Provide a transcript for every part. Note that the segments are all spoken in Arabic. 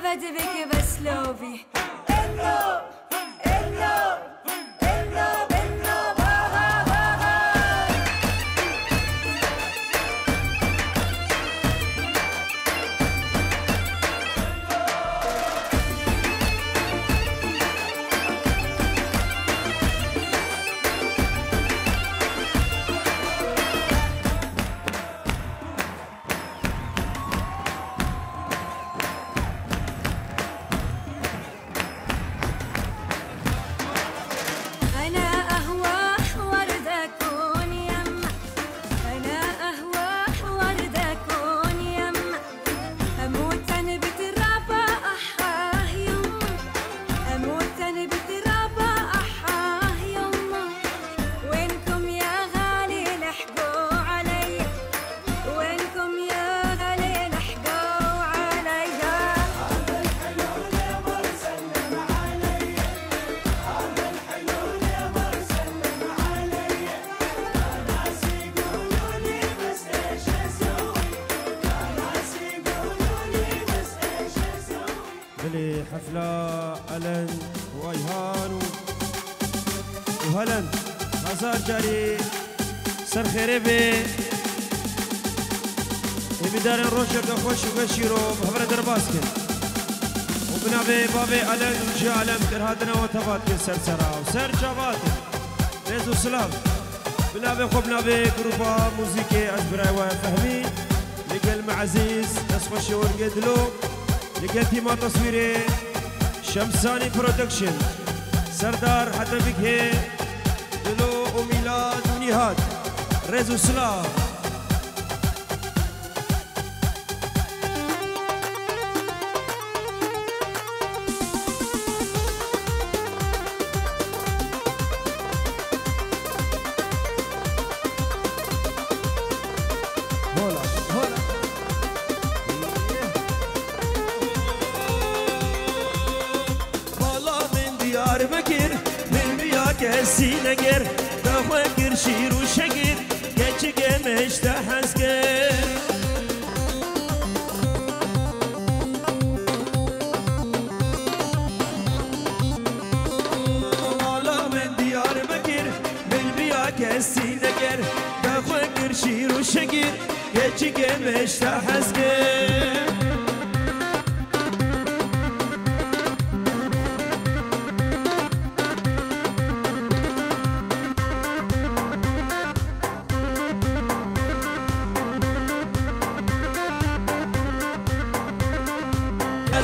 ابد بك بسلوبي انه انه انه انه باغا باغا. حفلة ألن وأيهان وهلن هزار جاري سر خيري بي يبدار الروشر دخوش وبشيرو بحبر درباسكن وبنابي بابي ألن وجا ألم كرهادنا وتبات كن سرسرا وسر جاباتن ريزو سلام بنابي خو بنابي جروبا موسيقي أزبراي وفهمي لقل معزيز نسخوشي ورقدلو لقيتي ما تصويري شمساني برودكشن سردار حتى بك دلو وميلاد ونهاد ريزو سلام بكر من بياك السينجر تفكر شير وشقر كتشك مشتحسكر والله من ديار بكر من بياك السينجر تفكر شير وشقر كتشك مشتحسكر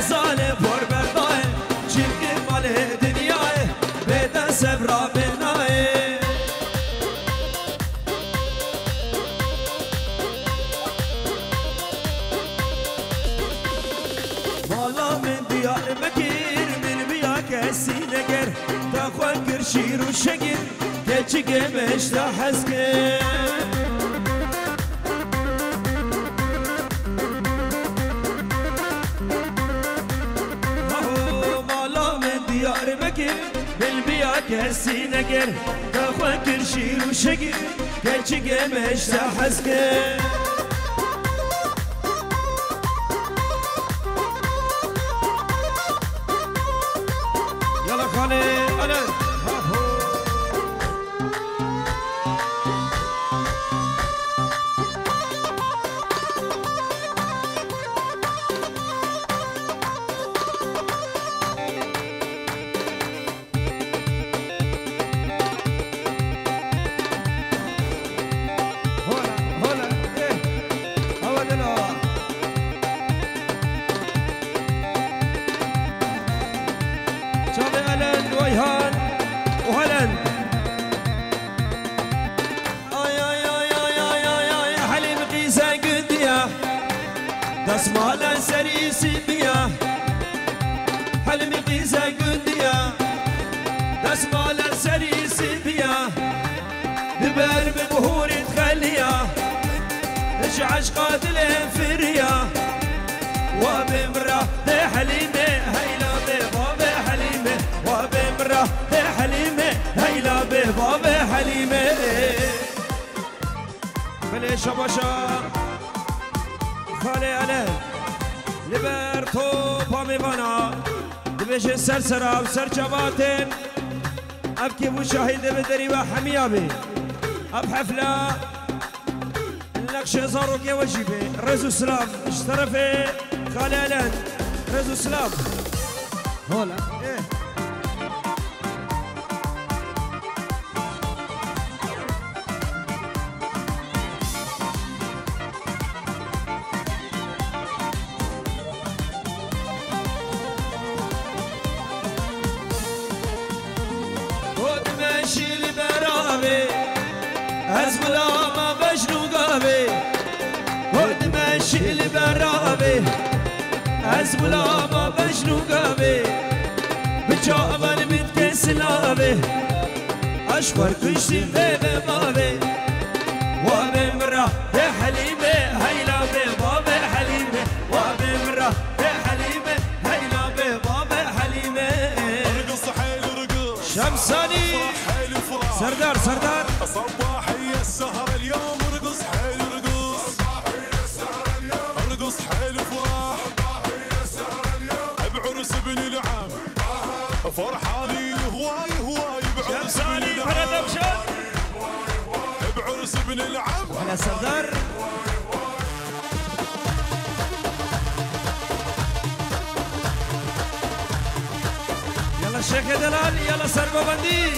زالب وربرداي جيب مال دنياي بيت سفرا بناي والله من ديار مكير من بياك السينجر تفكر شير وشقر كتشك مشتحسكر ديار بكر بالبياك هالسينجر تفكر شيل وشقر كتشك مشتحسكر يلا خالي أنا ويهان وهلن آي آي آي آي آي آي آي حليم قيسة قدية دسمالة سريسي بيا حليم قيسة قدية دسمالة سريسي بيا دبر ببهور تخليها اشعش قاتل فريا وبمرة حليمة هيلا ببابا حليمة وبمرة حليمة هيلا ببابا حليمة خلي شباشا خلي عليه لبرتو باميبانا دبيش سرسرا وسر جباتن أبكي مشاهد بدري وحمية بي أب حفلة لك زاروك يا وجيبي رزو سلام اشترفي خلالان رزو سلام هولا ايه هزبلا ما بشنو قابي ود ماشي البرابي هزبلا ما بشنو قابي بجابن متكسلابي اشكر كشتي بيبي بابي وابي مرة بحليبي هيلا بابي حليبي وابي مرة بحليبي هيلا بابي حليبي رقص حيل رقص شمساني سردار سردار صباحية السهرة اليوم رقص حيل رقص رقص حيل فرح بعرس ابن العم فرحاني هواي هواي بعرس ابن العم بعرس ابن العم على سردار يلا الشيخ دلال يلا سربو بندي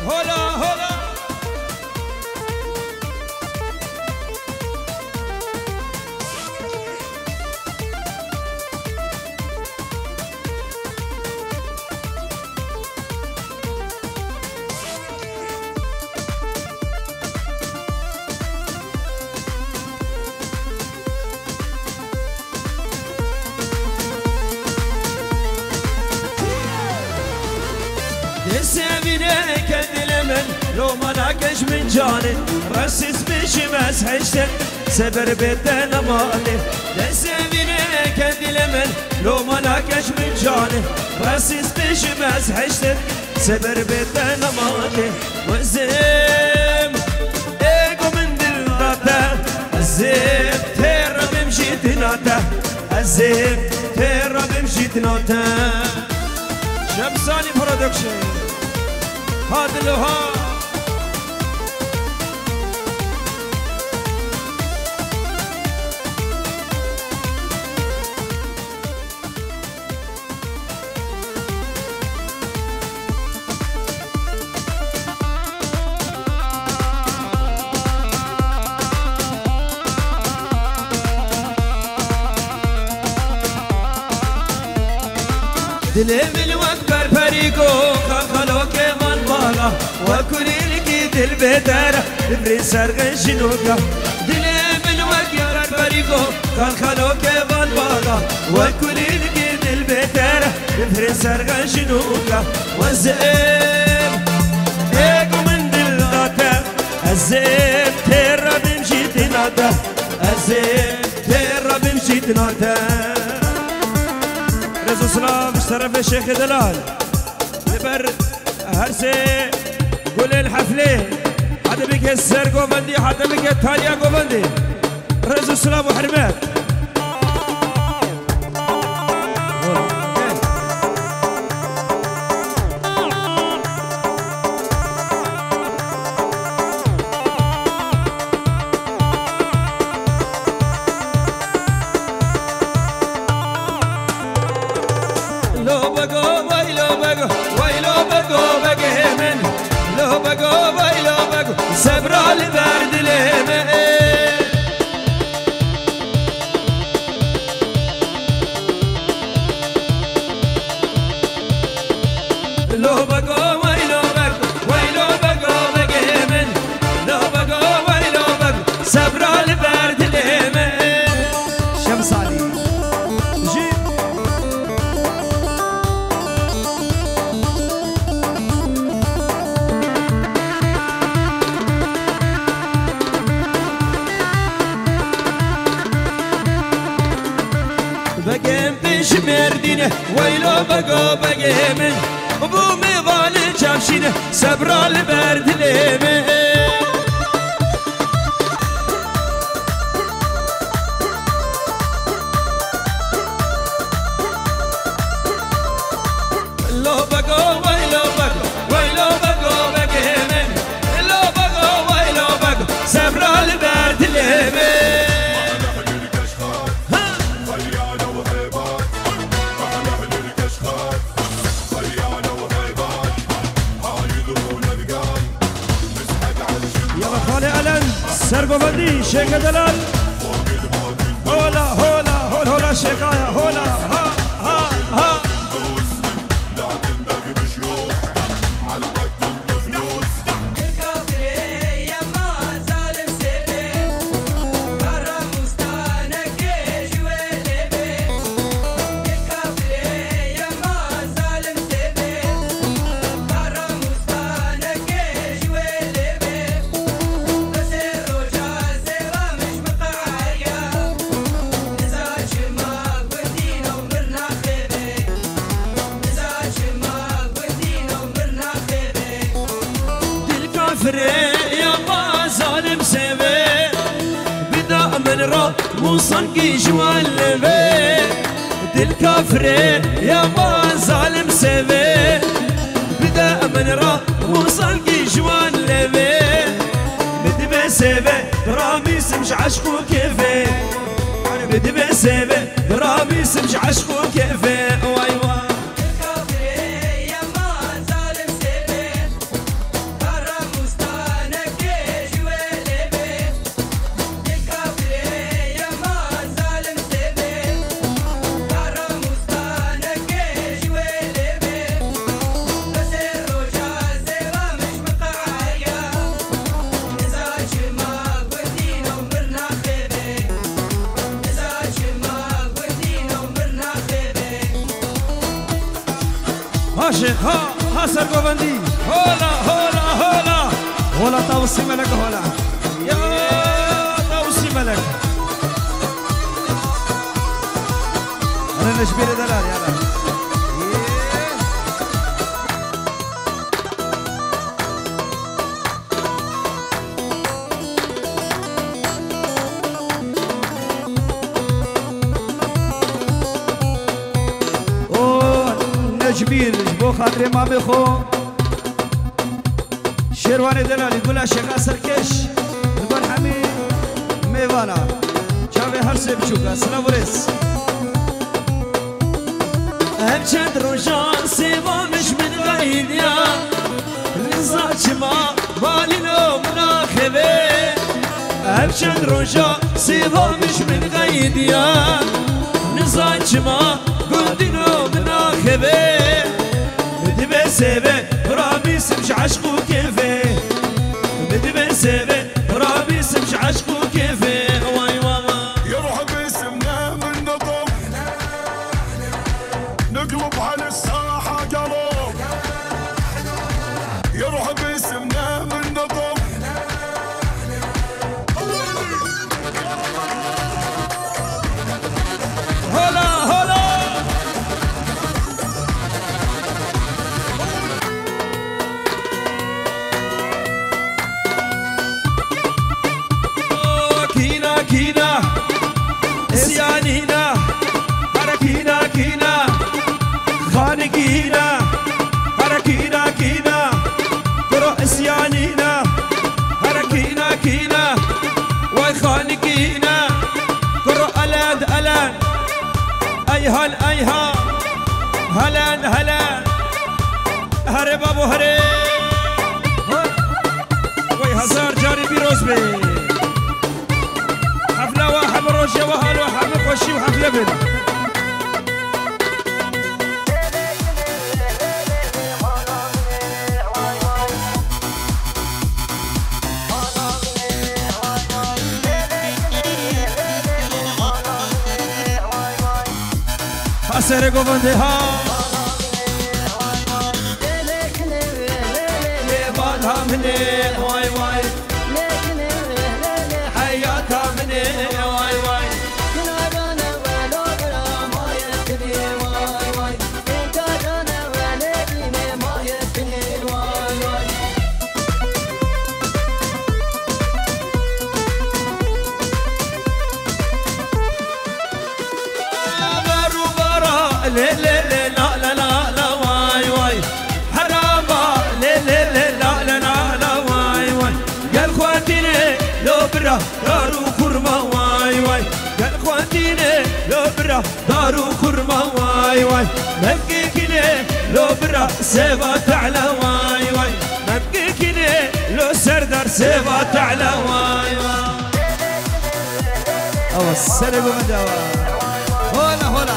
هولا هولا سامينك دلمن لو ما ناقش من جاني رسس بش مسحشتك سبر بيتنا مالي سامينك دلمن لو ما ناقش من جاني رسس بش مسحشتك سبر بيتنا مالي وزم ايقو من دلتا الزيب تيرا بمشي تناتا الزيب تيرا بمشي تناتا شمساني برودكشن هذا اللوها دلي من وكبر فريقو خلو كمان بالا وكل الكيد البدارة بري سرغن شنوكا دلي من وكبر فريقو خلو كمان بالا وكل الكيد البدارة بري سرغن شنوكا وزيب ايقو من دلغاتا الزيب تيرا بمشي تناتا الزيب تيرا بمشي تناتا رزو سلام اشترف الشيخ دلال لبر هرسي قول الحفلة حدا بيك السر قوفندي حدا بيك التاليا قوفندي رزو سلام وحرمات سبرا البرد لمن لو بقو ويلو بقو بقيمن لو بقو ويلو بقو سبرا البرد لمن شمس علي جيب بقيم بش مردينه ويلو بقو بقيمن ابو ميضان جابشينه سبرا البرد لمن قوبندي شيخ دلال هولا هولا هولا هولا شيخايا هولا ها ها ها يا ما ظالم سيبي بدا من رب وصنقي جوال لبي دل كافري يا ما ظالم سيبي بدا من رب وصنقي جوال لبي بدي سيبي رامي سمش عشقو كيفي بدي سيبي رامي سمش عشقو كيفي واي واي شيخ ها سرقوبندي هولا هولا هولا هولا توصي ملك هولا يا توصي ملك انا نجبير دلال يلا جبير بو خاطري ما بخو شيرواني دلالي يقول شيخ سركش البرحمي ميوانا شافي هرسي بشوكا سلافوريس هبشد روشان سيبا مش من غيد يا نزاج ما بالي لو مناخبه هبشد روشان سيبا مش من غيد يا نزاج ما قلدي لو مناخبه بدي بسيبه رامي سمش عشقو كيفي بدي بسيبه رامي سمش عشقو كيفي واي واي يروح باسمنا من نظم نقلب على الساحة قلب يروح باسمنا من نظم هلا هلا كينا كينا اسيانينا حركينا كينا خانقينا حركينا كينا كرو اسيانينا حركينا كينا واي خانقينا كرو الان الان ايهان ايهان هلان هلان هرب ابو هرب وي هزار جاري بيروز بي حفلة واحد بروجة وهل واحد بخشي وحفلة بنا حسر قوبندي ها بعدها مني واي واي حياتها مني واي واي لي لي لي لا لا لا لا واي واي حرامة لي لي لي لا لا لا لا واي واي قال خواتيني لو برا دارو خرمة واي واي قال خواتيني لو برا دارو خرمة واي واي مبكيكني لو برا سيفا تعلى واي واي مبكيكني لو سردر سيفا تعلى واي واي او السنة بمدوى هولا هولا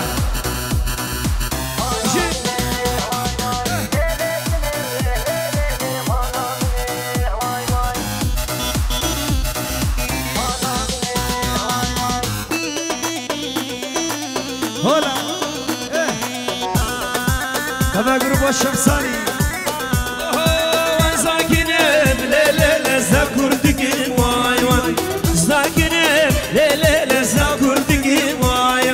هولا هذا جروب الشمساني ساكنين ليلة زاكور دقين واي واي ساكنين ليلة زاكور دقين واي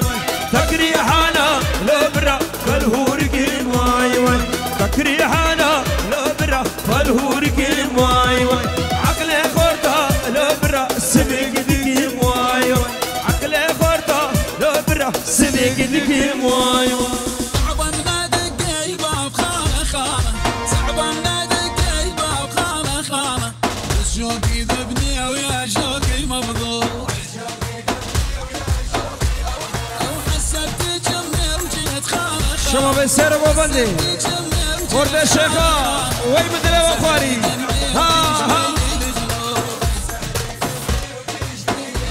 تكري حانا لبرا فالهورقين واي واي تكري حانا لبرا فالهورقين واي واي عقلي خورتا لبرا سبيق دقين واي واي عقلي خورتا لبرا سبيق دقين واي واي شوقي ذبني ويا شوقي مفضوح وحسبت جمر وجيت خالق شباب السير ابو بندي ورد الشيخة وين مدري واخواني ها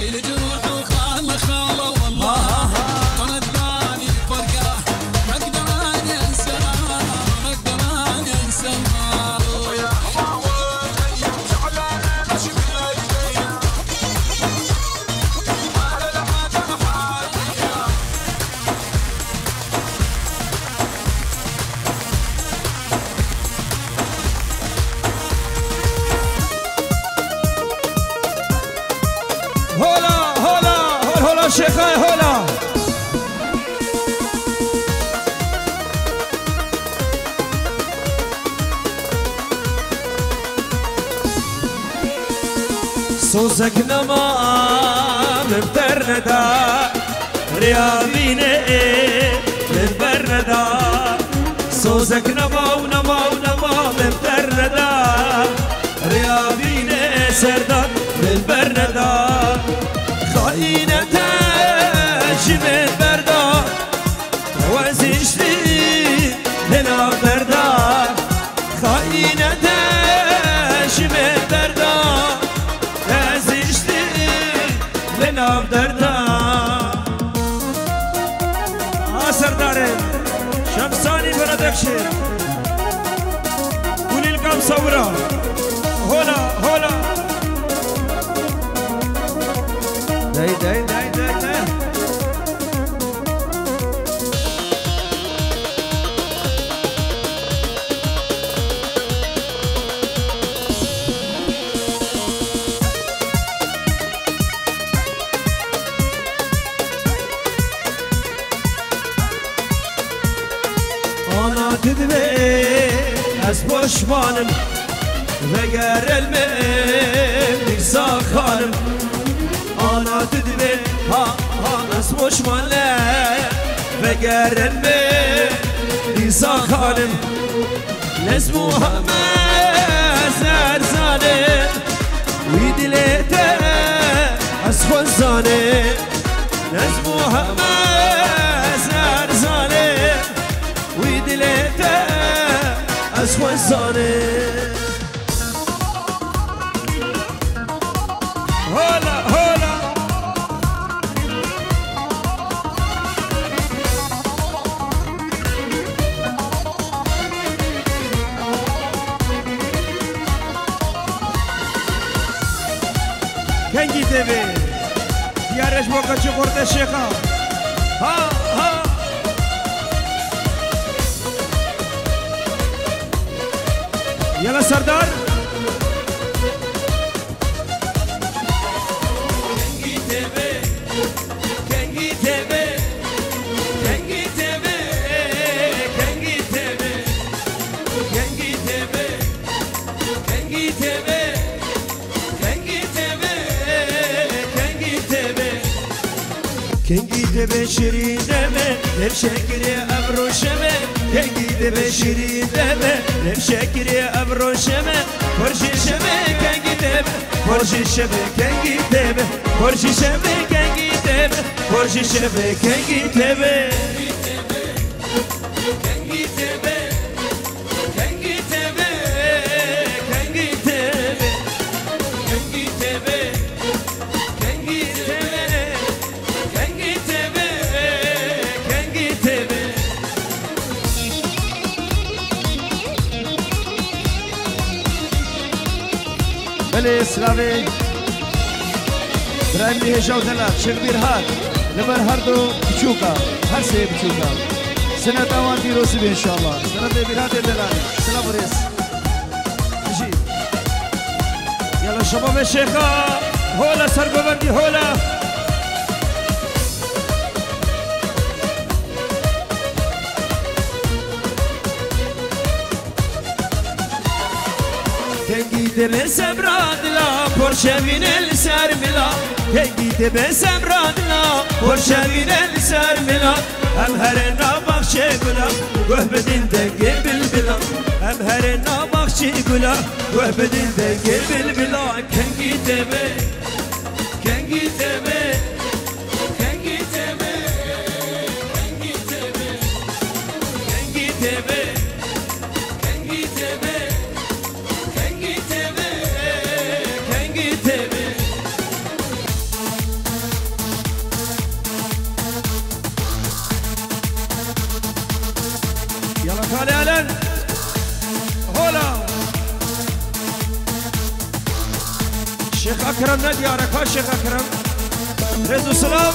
الجروح وخال خاله والله طرد بالي فرقه ما اقدر انسى ما اقدر انسى هولا هولا هولا الشيخة هولا صوصك نما مبترندا رياضيني مبترندا صوصك نما ونما ونما مبترندا رياضيني سردان مبترندا خاينة جبت بردا وزشتي لنا بردا خاينة جبت بردا لنا بردا سردارين شمساني بردكشير قولي لكم صورة هولا هولا داي داي داي داي داي أنا تدبي أسبوش مانم وقر المئم نسا خانم أنا تدبي ها أسبوش مانم وقر المئم نسا خانم لازموها ما زرزانم ويدليته أسخن زانم لازموها ما زرزانم ويدليته أسخن زانم هولا هولا كنجي تبي يا رجل وقت شغورت الشيخة ها ها يلا سردار كنجي تبي شيرين دمه لمشكري أبرو شمه كنجي تبي شيرين دمه لمشكري أبرو شمه فرشي شمه كنجي تبي فرشي شمه كنجي تبي فرشي شمه كنجي تبي فرشي شمه كنجي تبي كنجي تبي كنجي تبي كنجي تبي كنجي تبي كنجي تبي بله سلاوی برایم هجاو دلات شکبیر هات لبر هر دو بچوکا هر سه بچوکا سنت آوان دیروسی بی انشاءالله سنت بیرات دلانی سلام ریس جی يلا شباب الشيخة هولا سرقوبندي هولا Tengide be semradla Porsche vinel sermila Tengide be semradla Porsche vinel sermila Hem herena bakşe gula Göhbedin de gebil bila Hem herena bakşe gula Göhbedin de gebil bila Tengide be Tengide be Tengide be Tengide be Tengide be يلا خالي ألن هولا شيخ أكرم نديارك ها شيخ أكرم رزو سلام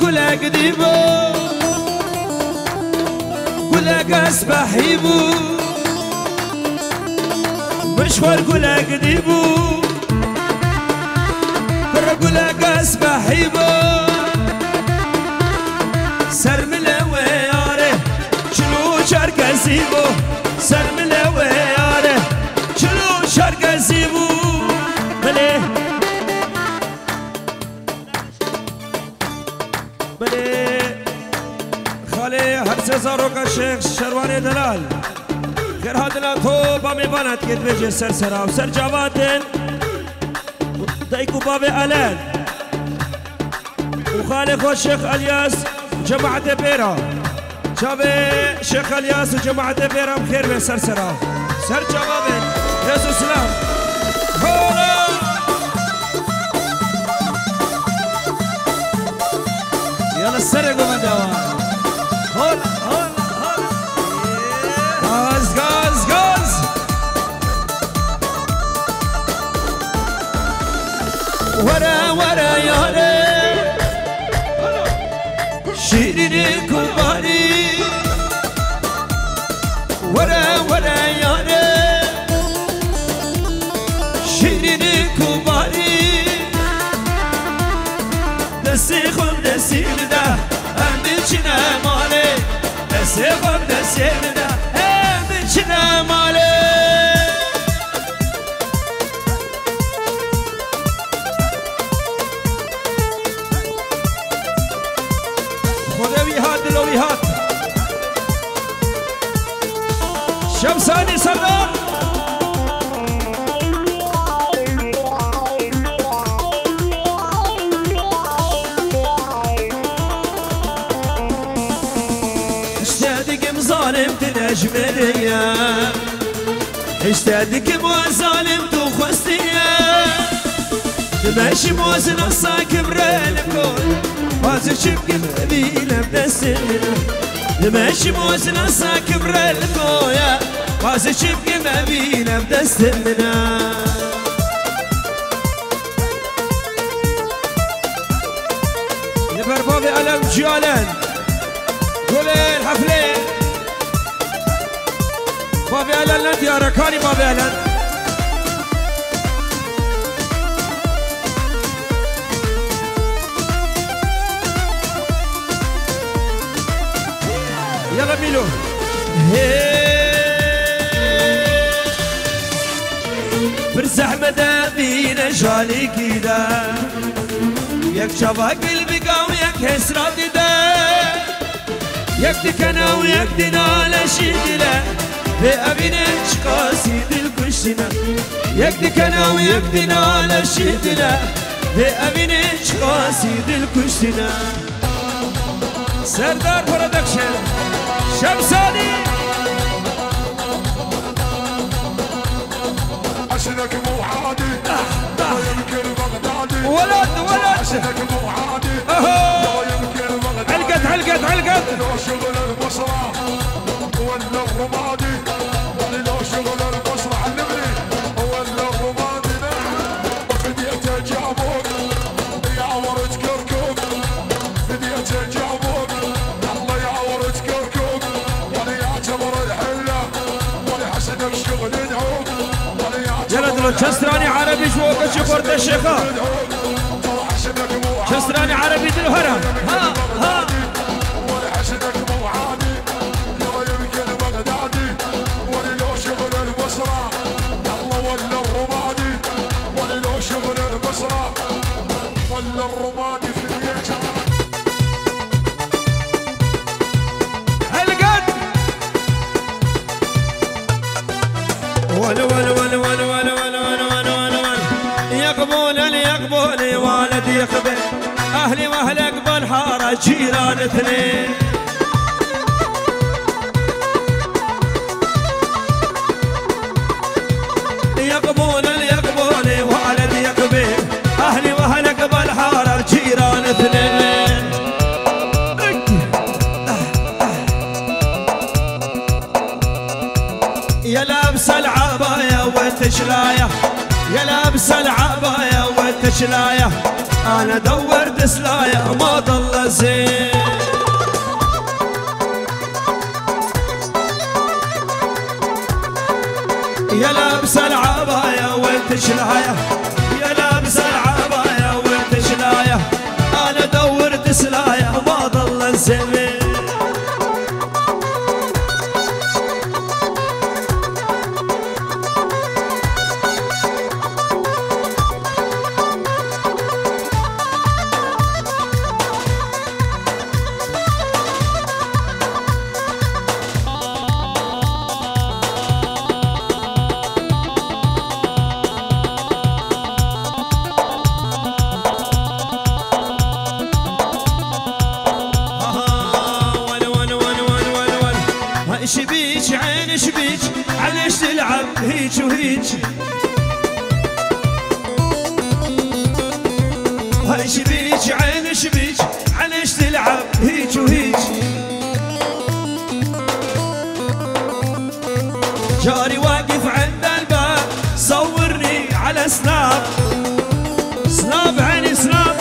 قولك ديبو قولك اسبحيبو مشوار قولك ديبو برا قولك اسبحيبو سرملة وياره شلو شرق زيبو سرملة وياره شلو شرق زيبو بلي خاله هر سزارو کا شیخ شروان دلال غیر هادنا تو با می بانت که دوجه سر سراو سر جواتن دایکو باب علن و خاله خود شیخ الیاس جماعت بیرا جاوه شیخ الیاس و جماعت بیرا بخیر به سر سراو سر جوابن رزو سلام هولا يلا السرق ومن دوام هولا هولا هولا غاز غاز غاز ورا ورا ياري شيرين كباري ورا ورا ياري شيرين كباري دسيخم دسيل ده هم بچنا مالي دسيخم دسيل ده هم بچنا مالي خدوی هات دلوی هات شمسانی سردار اشتادك مظالم تنجمليا اشتادك مو ظالم تخستيا تماشي موزن الصاك برالكول وازر شبك مبيلة بدسنا تماشي موزن الصاك برالكويا وازر شبك مبيلة بدسنا يبر بابي ألم جيالن قولي الحفلة بابي ألن دياركاني بابي ألن يلا ميلو برزحمة بينا جالي كده يك شبا قلبي قاوي يك هسرات ده يك دكنا ويك دنا لشيدنا في أبينا قاسي دل كشنا يك دكنا ويك دنا لشيدنا لأمينش قصيد الكشتنا سردار برودكشن شمساني عشانك مو عادي يمكن بغدادي ولد عشانك مو عادي يمكن بغدادي علقت لو شغل البصرة ولا الرمادي لو شغل البصرة علمني ولا الرمادي فديته جابوك يا ورد كركوك فديته جابوك الله يا ورد كركوك ولا يعتبر الحلة ولا حسنك شغل نعوك ولا يعتبر جلد له شستراني عربي شوكة شكرت الشيخة شستراني عربي دلو هرم ها ولا حسنك مو عادي يلا يمكن بغدادي ولا لو شغل البصرة الله ولا الرمادي ولا لو شغل البصرة ولا الرمادي في اليجا هالقد يقبل والد يقبل اهلي واهلك بالحاره جيران اثنين يقبل والد يقبل اهلي واهلك بالحاره جيران اثنين يا لابس العبايه والتشلايه يا لابس العبايه والتشلايه انا دور دسلايه ما ضل زين يا لابس العبايه والتشلايه يا لابس العبايه والتشلايه انا دور دسلايه ما ضل زين شبيك عين شبيك عليش تلعب هيج وهيج هاي شبيك عين شبيك عليش تلعب هيج وهيج جاري واقف عند الباب صورني على سناب عيني سناب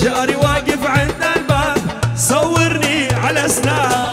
جاري واقف عند الباب صورني على سناب